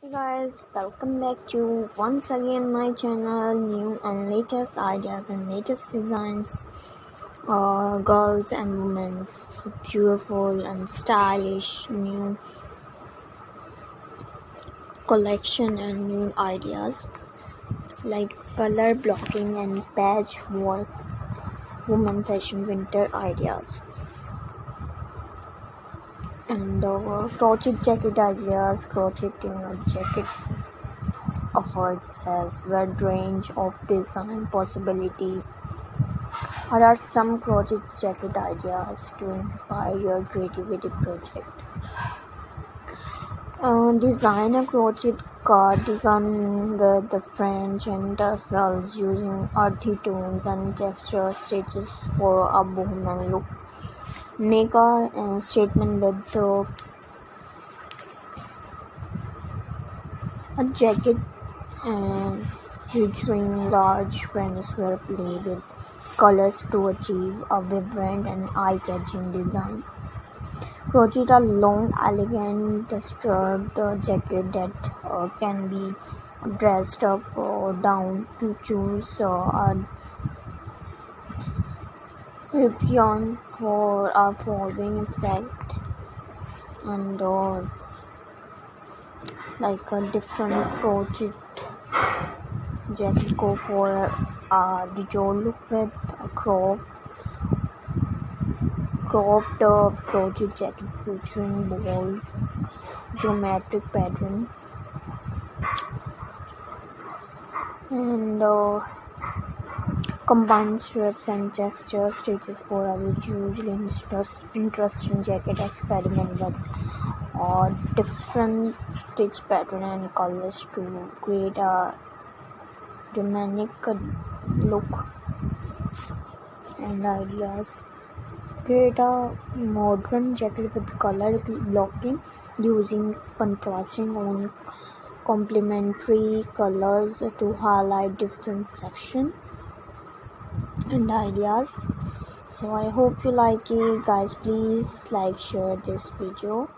Hey guys, welcome back to once again my channel. New and latest ideas and latest designs. Girls and women's beautiful and stylish new collection and new ideas like color blocking and patchwork women fashion winter ideas. And crochet jacket ideas. Crocheting a jacket offers has wide range of design possibilities. Here are some crochet jacket ideas to inspire your creativity project. Design a crochet cardigan with the fringe and tassels using earthy tones and texture stitches for a bohemian look. Make a statement with a jacket featuring large fringes were play with colors to achieve a vibrant and eye-catching design. Crochet a long, elegant, stirred jacket that can be dressed up or down to choose a yarn for a following effect and like a different crochet jacket go for the jaw look with a cropped crochet jacket featuring bold geometric pattern and combined strips and texture stitches for a hugely interesting jacket. Experiment with different stitch pattern and colors to create a dynamic look and ideas. Create a modern jacket with color blocking using contrasting on complementary colors to highlight different sections and ideas. So I hope you like it, guys. Please like, share this video